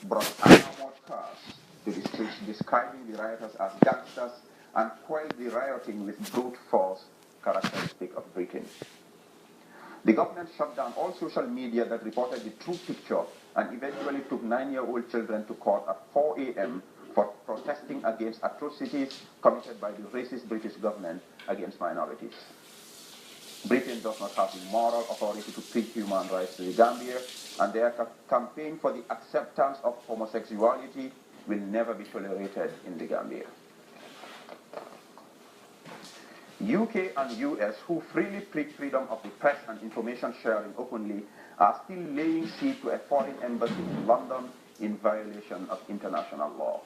government brought armored cars to the streets, describing the rioters as gangsters, and quelled the rioting with brute force characteristic of Britain. The government shut down all social media that reported the true picture and eventually took 9-year-old children to court at 4 a.m. for protesting against atrocities committed by the racist British government against minorities. Britain does not have the moral authority to treat human rights to the Gambia, and their campaign for the acceptance of homosexuality will never be tolerated in the Gambia. UK and US, who freely preach freedom of the press and information sharing openly, are still laying siege to a foreign embassy in London in violation of international law.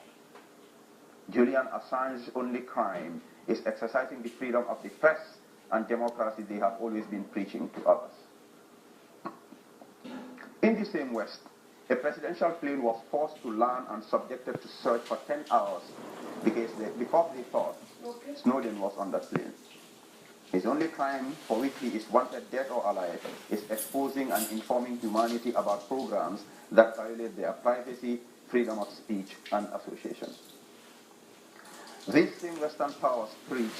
Julian Assange's only crime is exercising the freedom of the press and democracy they have always been preaching to others. In the same West, a presidential plane was forced to land and subjected to search for 10 hours because they thought Snowden was on that plane. His only crime for which he is wanted dead or alive is exposing and informing humanity about programs that violate their privacy, freedom of speech, and association. These same Western powers preach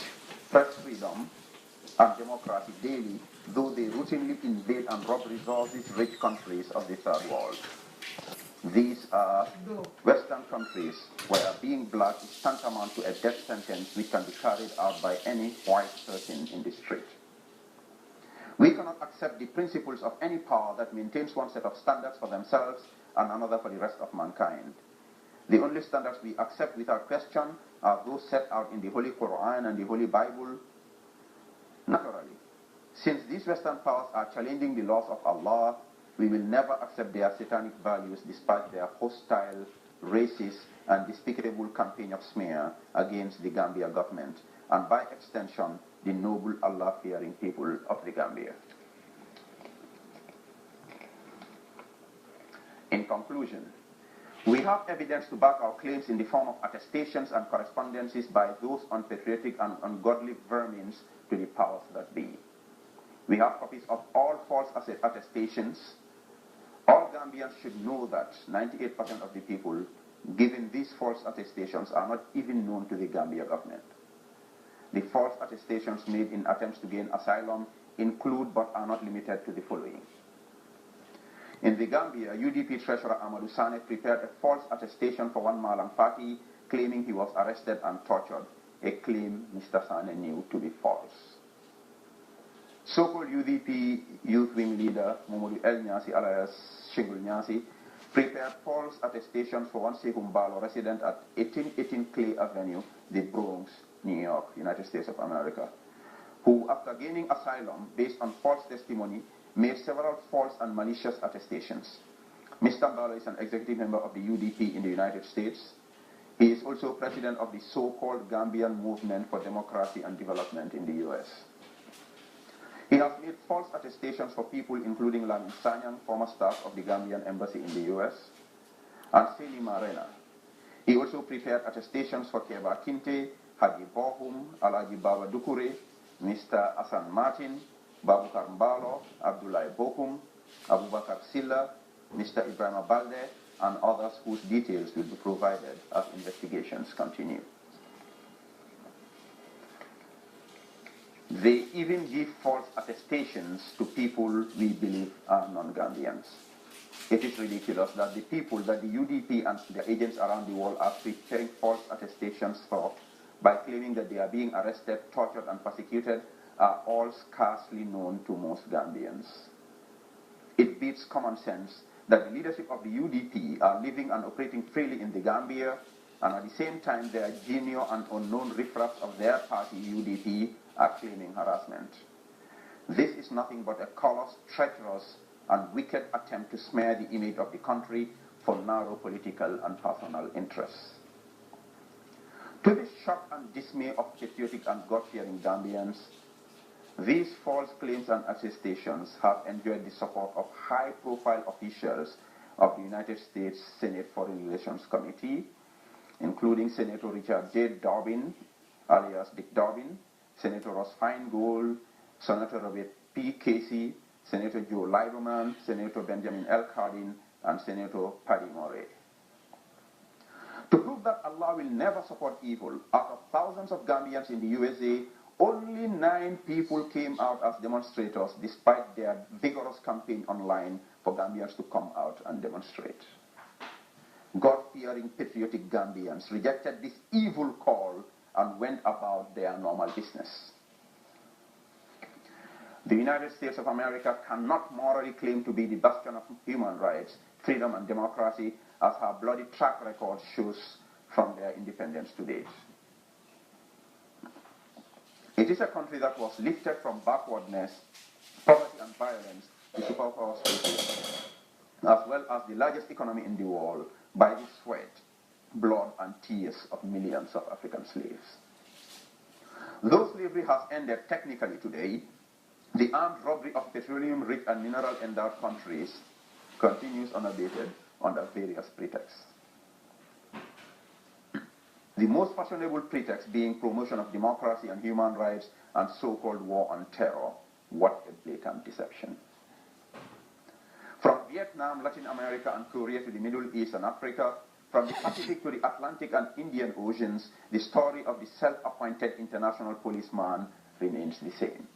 press freedom and democracy daily, though they routinely invade and rob resources-rich countries of the third world. These are Western countries where being black is tantamount to a death sentence which can be carried out by any white person in the street. We cannot accept the principles of any power that maintains one set of standards for themselves and another for the rest of mankind. The only standards we accept without question are those set out in the Holy Quran and the Holy Bible. Naturally, since these Western powers are challenging the laws of Allah, we will never accept their satanic values despite their hostile, racist, and despicable campaign of smear against the Gambia government, and by extension, the noble Allah-fearing people of the Gambia. In conclusion, we have evidence to back our claims in the form of attestations and correspondences by those unpatriotic and ungodly vermins to the powers that be. We have copies of all false attestations. All Gambians should know that 98% of the people given these false attestations are not even known to the Gambia government. The false attestations made in attempts to gain asylum include but are not limited to the following. In the Gambia, UDP Treasurer Amadou Sane prepared a false attestation for one Malang party, claiming he was arrested and tortured, a claim Mr. Sane knew to be false. So-called UDP youth wing leader Mamadou El Nyasi alias Shingul Nyasi prepared false attestations for one Sekou Mbalo resident at 1818 Clay Avenue, the Bronx, New York, United States of America, who, after gaining asylum based on false testimony, made several false and malicious attestations. Mr. Mbalo is an executive member of the UDP in the United States. He is also president of the so-called Gambian Movement for Democracy and Development in the U.S. He has made false attestations for people including Lamin Sanyang, former staff of the Gambian Embassy in the U.S., and Seli Marena. He also prepared attestations for Keba Kinte, Haji Bohum, Alaji Baba Dukure, Mr. Asan Martin, Babukar Mbalo, Abdullah Bokum, Abubakar Silla, Mr. Ibrahim Balde, and others whose details will be provided as investigations continue. They even give false attestations to people we believe are non-Gambians. It is ridiculous that the people that the UDP and their agents around the world are preparing false attestations for by claiming that they are being arrested, tortured, and persecuted are all scarcely known to most Gambians. It beats common sense that the leadership of the UDP are living and operating freely in the Gambia, and at the same time their junior and unknown riffraffs of their party, UDP, are claiming harassment. This is nothing but a callous, treacherous, and wicked attempt to smear the image of the country for narrow political and personal interests. To the shock and dismay of patriotic and God-fearing Gambians, these false claims and attestations have enjoyed the support of high-profile officials of the United States Senate Foreign Relations Committee, including Senator Richard J. Dobbin, alias Dick Dobbin, Senator Ross Feingold, Senator Robert P. Casey, Senator Joe Lieberman, Senator Benjamin L. Cardin, and Senator Paddy Murray. never support evil. Out of thousands of Gambians in the USA, only 9 people came out as demonstrators despite their vigorous campaign online for Gambians to come out and demonstrate. God-fearing, patriotic Gambians rejected this evil call and went about their normal business. The United States of America cannot morally claim to be the bastion of human rights, freedom, and democracy, as her bloody track record shows from their independence to date. It is a country that was lifted from backwardness, poverty, and violence to superpower status, as well as the largest economy in the world, by the sweat, blood, and tears of millions of African slaves. Though slavery has ended technically today, the armed robbery of petroleum-rich and mineral-endowed countries continues unabated under various pretexts. The most fashionable pretext being promotion of democracy and human rights and so-called war on terror. What a blatant deception. From Vietnam, Latin America, and Korea to the Middle East and Africa, from the Pacific to the Atlantic and Indian Oceans, the story of the self-appointed international policeman remains the same.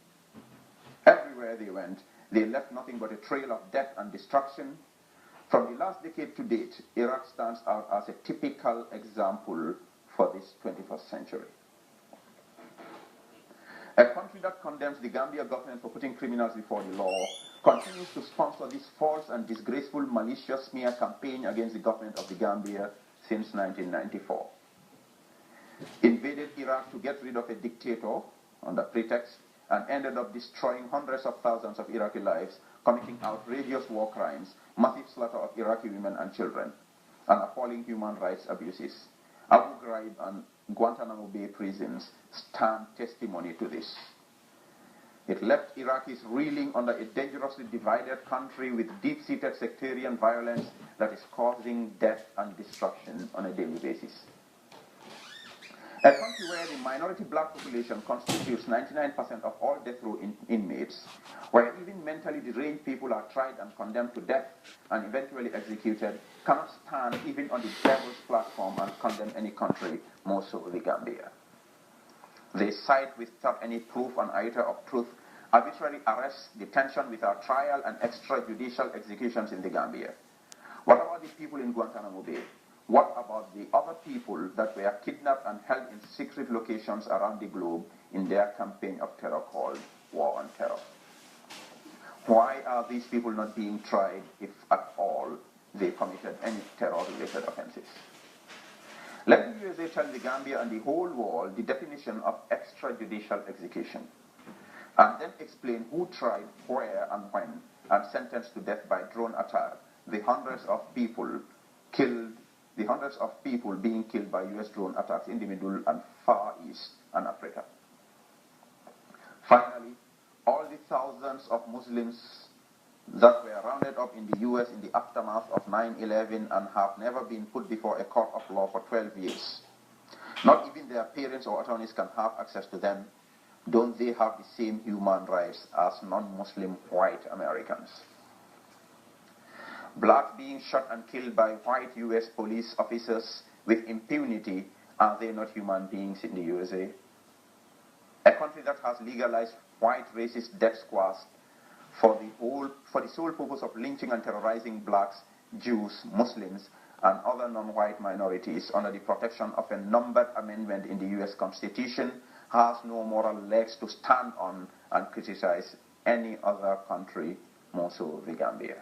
Everywhere they went, they left nothing but a trail of death and destruction. From the last decade to date, Iraq stands out as a typical example for this 21st century. A country that condemns the Gambia government for putting criminals before the law continues to sponsor this false and disgraceful malicious smear campaign against the government of the Gambia since 1994. Invaded Iraq to get rid of a dictator under pretext and ended up destroying hundreds of thousands of Iraqi lives, committing outrageous war crimes, massive slaughter of Iraqi women and children, and appalling human rights abuses. Abu Ghraib and Guantanamo Bay prisons stand testimony to this. It left Iraqis reeling under a dangerously divided country with deep-seated sectarian violence that is causing death and destruction on a daily basis. A country where the minority black population constitutes 99% of all death row inmates, where even mentally deranged people are tried and condemned to death and eventually executed, cannot stand even on the devil's platform and condemn any country, more so the Gambia. They cite without any proof and iota of truth arbitrary arrests, detention without trial, and extrajudicial executions in the Gambia. What about the people in Guantanamo Bay? What about the other people that were kidnapped and held in secret locations around the globe in their campaign of terror called War on Terror? Why are these people not being tried if at all they committed any terror-related offenses? Let the USA tell the Gambia and the whole world the definition of extrajudicial execution, and then explain who tried, where, and when, and sentenced to death by drone attack the hundreds of people being killed by U.S. drone attacks in the Middle and Far East and Africa. Finally, all the thousands of Muslims that were rounded up in the U.S. in the aftermath of 9/11 and have never been put before a court of law for 12 years. Not even their parents or attorneys can have access to them. Don't they have the same human rights as non-Muslim white Americans? Blacks being shot and killed by white U.S. police officers with impunity, are they not human beings in the USA? A country that has legalized white racist death squads for the sole purpose of lynching and terrorizing blacks, Jews, Muslims, and other non-white minorities under the protection of a numbered amendment in the U.S. Constitution, has no moral legs to stand on and criticize any other country, more so the Gambia.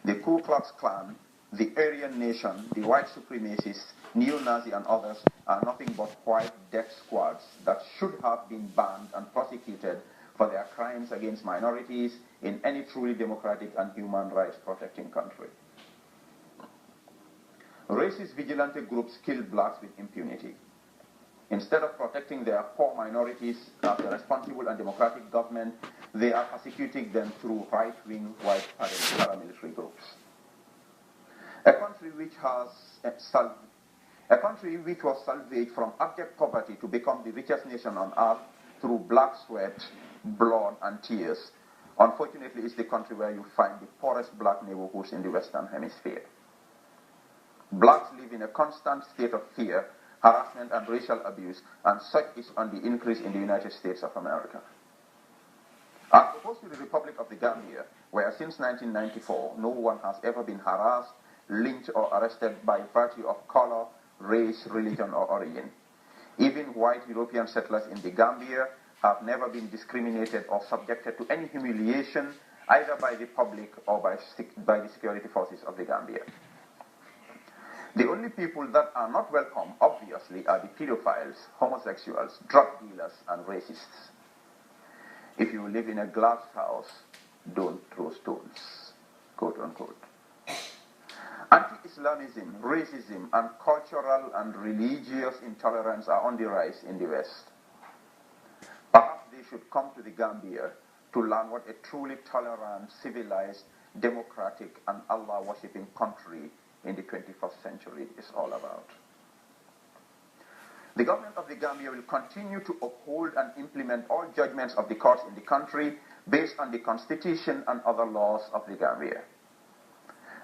The Ku Klux Klan, the Aryan Nation, the white supremacists, neo-Nazi and others are nothing but white death squads that should have been banned and prosecuted for their crimes against minorities in any truly democratic and human rights protecting country. Racist vigilante groups kill blacks with impunity. Instead of protecting their poor minorities as a responsible and democratic government, they are persecuting them through right-wing white paramilitary groups. A country which was salvaged from abject poverty to become the richest nation on earth through black sweat, blood, and tears, unfortunately is the country where you find the poorest black neighborhoods in the Western Hemisphere. Blacks live in a constant state of fear, harassment, and racial abuse, and such is on the increase in the United States of America. As opposed to the Republic of the Gambia, where since 1994 no one has ever been harassed, lynched, or arrested by virtue of color, race, religion, or origin. Even white European settlers in the Gambia have never been discriminated or subjected to any humiliation either by the public or by the security forces of the Gambia. The only people that are not welcome, obviously, are the pedophiles, homosexuals, drug dealers, and racists. If you live in a glass house, don't throw stones, quote unquote. Anti-Islamism, racism, and cultural and religious intolerance are on the rise in the West. Perhaps they should come to the Gambia to learn what a truly tolerant, civilized, democratic, and Allah-worshipping country in the 21st century is all about. The government of the Gambia will continue to uphold and implement all judgments of the courts in the country based on the Constitution and other laws of the Gambia.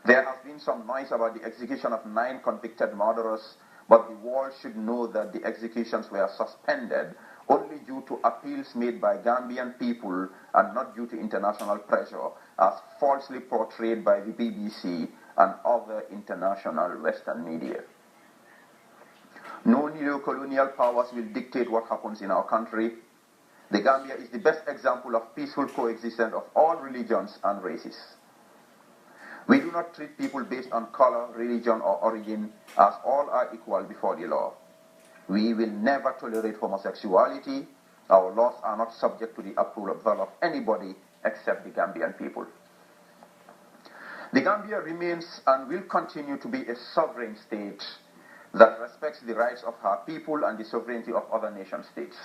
There has been some noise about the execution of 9 convicted murderers, but the world should know that the executions were suspended only due to appeals made by Gambian people and not due to international pressure, as falsely portrayed by the BBC and other international Western media. No neo-colonial powers will dictate what happens in our country. The Gambia is the best example of peaceful coexistence of all religions and races. We do not treat people based on color, religion, or origin, as all are equal before the law. We will never tolerate homosexuality. Our laws are not subject to the approval of anybody except the Gambian people. The Gambia remains and will continue to be a sovereign state that respects the rights of her people and the sovereignty of other nation-states.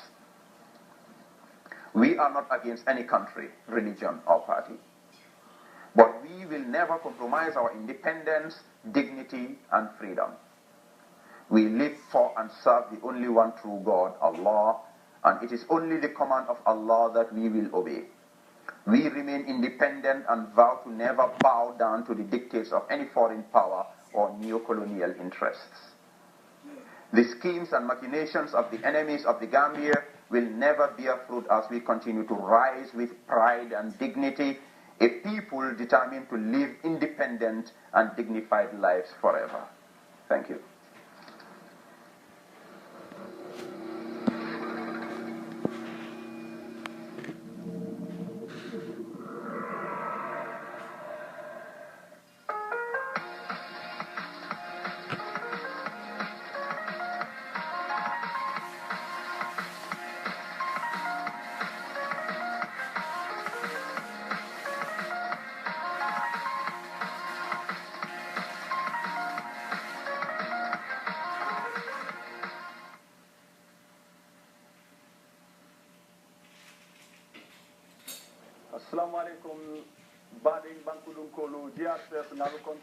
We are not against any country, religion, or party. But we will never compromise our independence, dignity, and freedom. We live for and serve the only one true God, Allah, and it is only the command of Allah that we will obey. We remain independent and vow to never bow down to the dictates of any foreign power or neo-colonial interests. The schemes and machinations of the enemies of the Gambia will never bear fruit as we continue to rise with pride and dignity, a people determined to live independent and dignified lives forever. Thank you. Assalamu alaikum. Bading Bankudum Kolu, GRCS Nalu Control.